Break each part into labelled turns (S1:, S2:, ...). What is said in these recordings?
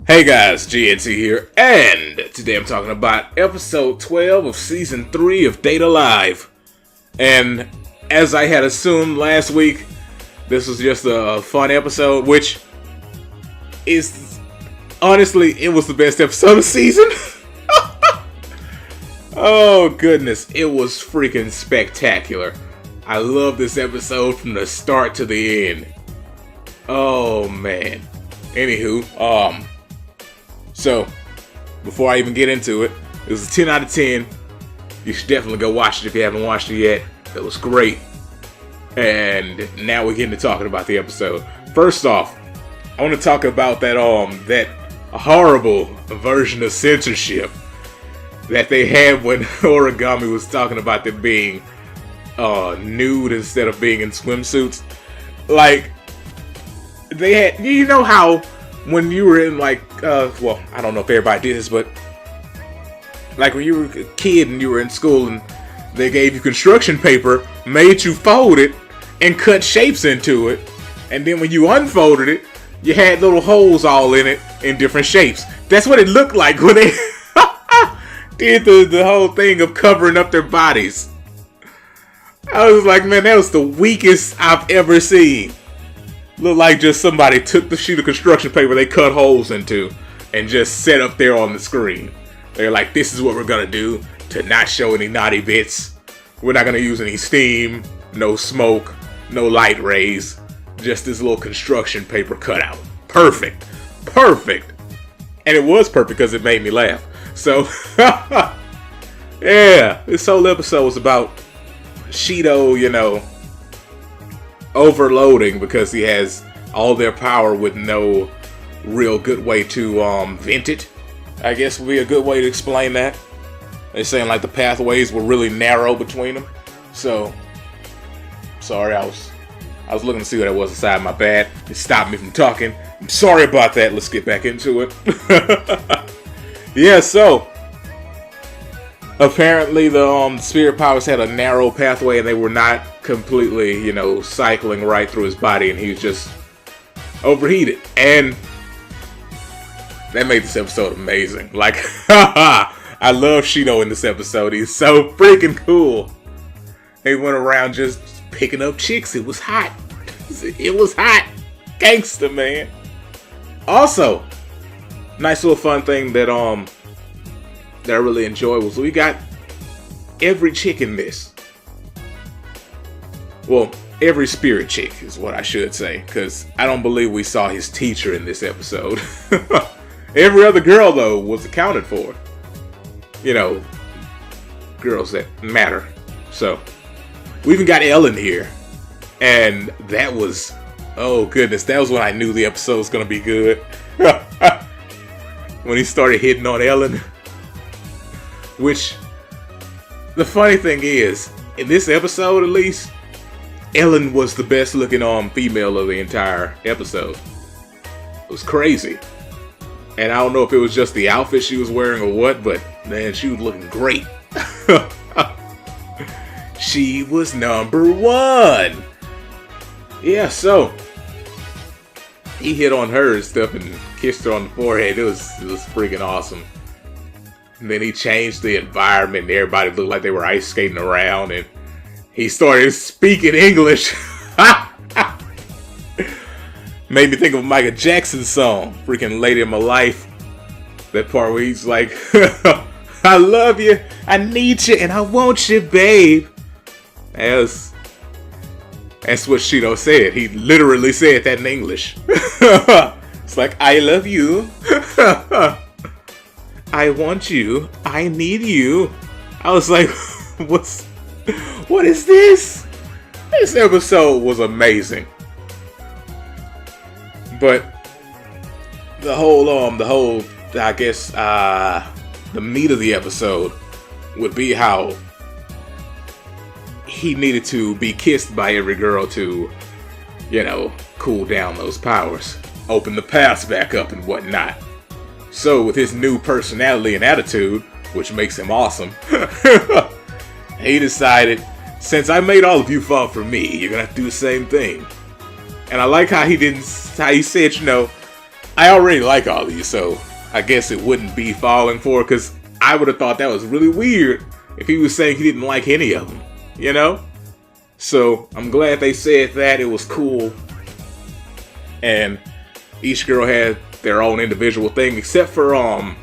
S1: Hey guys, GNT here, and today I'm talking about episode 12 of season 3 of Date Alive. And as I had assumed last week, this was just a fun episode, which is, honestly, it was the best episode of the season. Oh goodness, it was freaking spectacular. I love this episode from the start to the end. Oh man. Anywho, so, before I even get into it, it was a 10 out of 10. You should definitely go watch it if you haven't watched it yet. It was great. And now we're getting to talking about the episode. First off, I want to talk about that horrible version of censorship that they had when Origami was talking about them being nude instead of being in swimsuits. Like, they had, you know how when you were in well, I don't know if everybody did this, but like when you were a kid and you were in school and they gave you construction paper, made you fold it and cut shapes into it, and then when you unfolded it, you had little holes all in it in different shapes. That's what it looked like when they did the whole thing of covering up their bodies. I was like, man, that was the weakest I've ever seen. Looked like just somebody took the sheet of construction paper they cut holes into and just set up there on the screen. They're like, this is what we're gonna do to not show any naughty bits. We're not gonna use any steam, no smoke, no light rays. Just this little construction paper cutout. Perfect. Perfect. And it was perfect because it made me laugh. So, yeah, this whole episode was about Shido, overloading because he has all their power with no real good way to vent it. I guess would be a good way to explain that. They're saying like the pathways were really narrow between them. So, sorry, I was looking to see what it was inside my bag. It stopped me from talking. I'm sorry about that. Let's get back into it. Yeah, so apparently the spirit powers had a narrow pathway and they were not completely, cycling right through his body, and he was just overheated. And that made this episode amazing. Like, I love Shido in this episode. He's so freaking cool. He went around just picking up chicks. It was hot. It was hot. Gangsta, man. Also, nice little fun thing that I really enjoyed was we got every chick in this. Well, every spirit chick is what I should say, because I don't believe we saw his teacher in this episode. Every other girl, though, was accounted for. Girls that matter. So, we even got Ellen here. And that was, oh goodness, that was when I knew the episode was going to be good. When he started hitting on Ellen. Which, the funny thing is, in this episode at least, Ellen was the best looking female of the entire episode. It was crazy. And I don't know if it was just the outfit she was wearing or what, but man, she was looking great. She was number one. Yeah, so he hit on her and stuff and kissed her on the forehead. It was freaking awesome. And then he changed the environment and everybody looked like they were ice skating around, and he started speaking English. Made me think of a Michael Jackson song, freaking Lady of My Life. That part where he's like, I love you, I need you, and I want you, babe. That's what Shido said. He literally said that in English. It's like, I love you. I want you. I need you. I was like, what is this? This episode was amazing. But the whole I guess the meat of the episode would be how he needed to be kissed by every girl to, cool down those powers, open the paths back up and whatnot. So with his new personality and attitude, which makes him awesome, he decided, since I made all of you fall for me, you're gonna have to do the same thing. And I like how he said, I already like all these, so I guess it wouldn't be falling for, because I would have thought that was really weird if he was saying he didn't like any of them, you know? So I'm glad they said that. It was cool. And each girl had their own individual thing, except for oh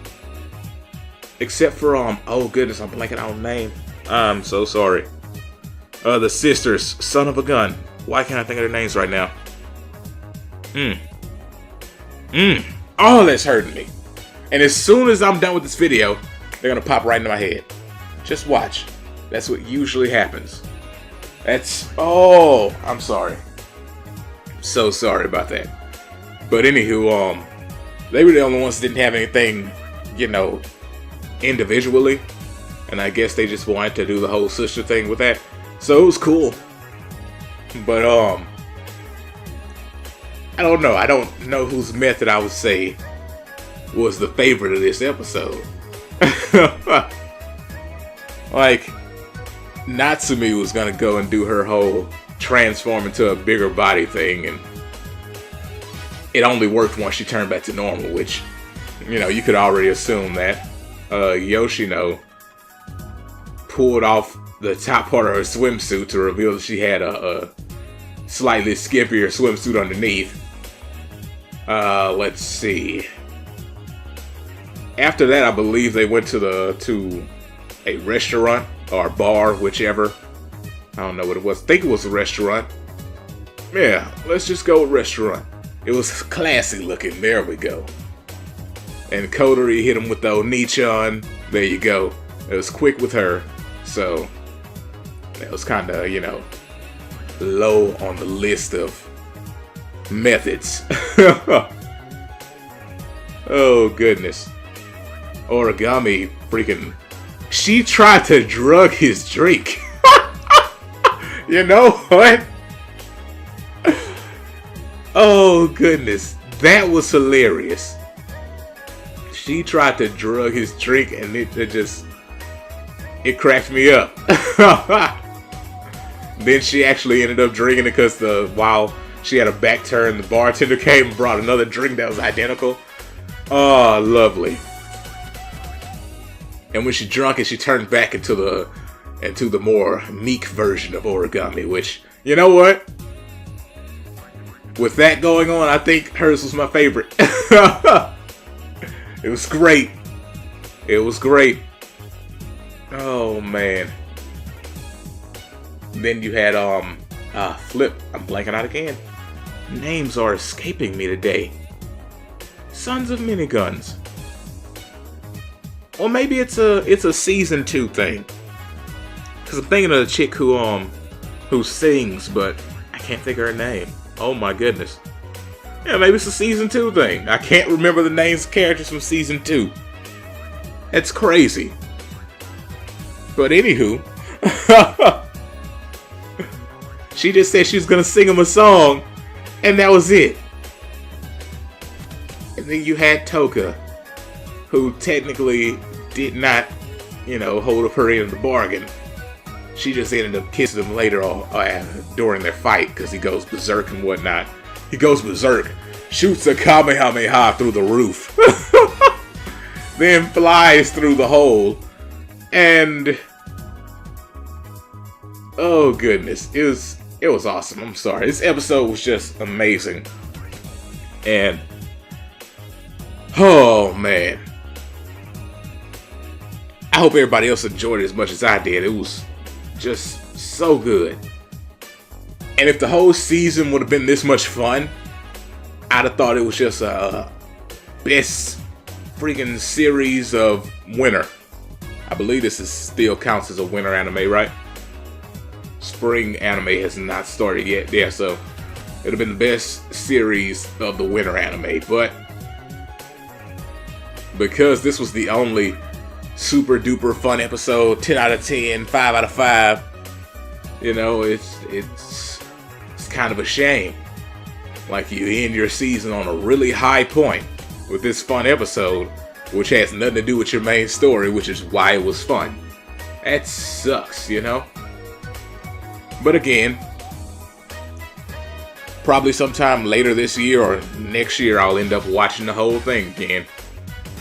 S1: goodness, I'm blanking on the name. I'm so sorry. The sisters, son of a gun. Why can't I think of their names right now? Oh, that's hurting me. And as soon as I'm done with this video, they're gonna pop right into my head. Just watch. That's what usually happens. Oh, I'm sorry. So sorry about that. But anywho, they were the only ones that didn't have anything, you know, individually. And I guess they just wanted to do the whole sister thing with that. So it was cool. But, I don't know. I don't know whose method I would say was the favorite of this episode. Like, Natsumi was gonna go and do her whole transform into a bigger body thing, and it only worked once she turned back to normal, which, you know, you could already assume that. Yoshino pulled off the top part of her swimsuit to reveal that she had a slightly skimpier swimsuit underneath. Let's see. After that, I believe they went to a restaurant or bar, whichever. I don't know what it was. I think it was a restaurant. Yeah, let's just go with restaurant. It was classy looking. There we go. And Kodori hit him with the Onichan. There you go. It was quick with her. So, that was kind of, you know, low on the list of methods. Oh, goodness. Origami freaking... She tried to drug his drink. You know what? Oh, goodness. That was hilarious. She tried to drug his drink, and it cracked me up. Then she actually ended up drinking it because while she had a back turn, the bartender came and brought another drink that was identical. Oh, lovely. And when she drunk it, she turned back into the more meek version of Origami, which, you know what? With that going on, I think hers was my favorite. It was great. It was great. Oh, man. Then you had, Flip. I'm blanking out again. Names are escaping me today. Sons of Miniguns. Or maybe it's a season 2 thing. Cause I'm thinking of the chick who sings, but I can't think of her name. Oh my goodness. Yeah, maybe it's a season 2 thing. I can't remember the names of characters from season 2. That's crazy. But anywho, she just said she was gonna sing him a song, and that was it. And then you had Toka, who technically did not, you know, hold up her end of the bargain. She just ended up kissing him later on, during their fight, because he goes berserk and whatnot. He goes berserk, shoots a Kamehameha through the roof, then flies through the hole, and oh goodness, it was awesome. I'm sorry, this episode was just amazing, and oh man, I hope everybody else enjoyed it as much as I did. It was just so good. And if the whole season would have been this much fun, I'd have thought it was just a best freaking series of winter. I believe this still counts as a winter anime, right? Spring anime has not started yet. Yeah, so it would have been the best series of the winter anime. But because this was the only super duper fun episode, 10 out of 10, 5 out of 5, you know, it's kind of a shame. Like, you end your season on a really high point with this fun episode, which has nothing to do with your main story, which is why it was fun. That sucks, you know? But again, Probably sometime later this year or next year, I'll end up watching the whole thing again.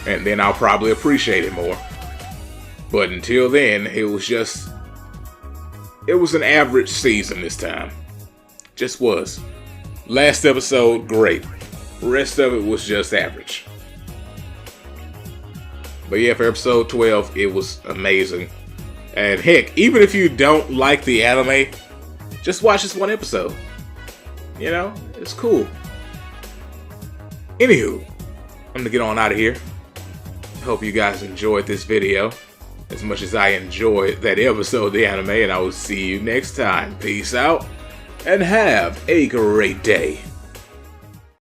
S1: And then I'll probably appreciate it more. But until then, it was an average season this time. Just was. Last episode, great. Rest of it was just average. But yeah, for episode 12, it was amazing. And heck, even if you don't like the anime, just watch this one episode. You know, it's cool. Anywho, I'm gonna get on out of here. Hope you guys enjoyed this video as much as I enjoyed that episode of the anime, and I will see you next time. Peace out, and have a great day.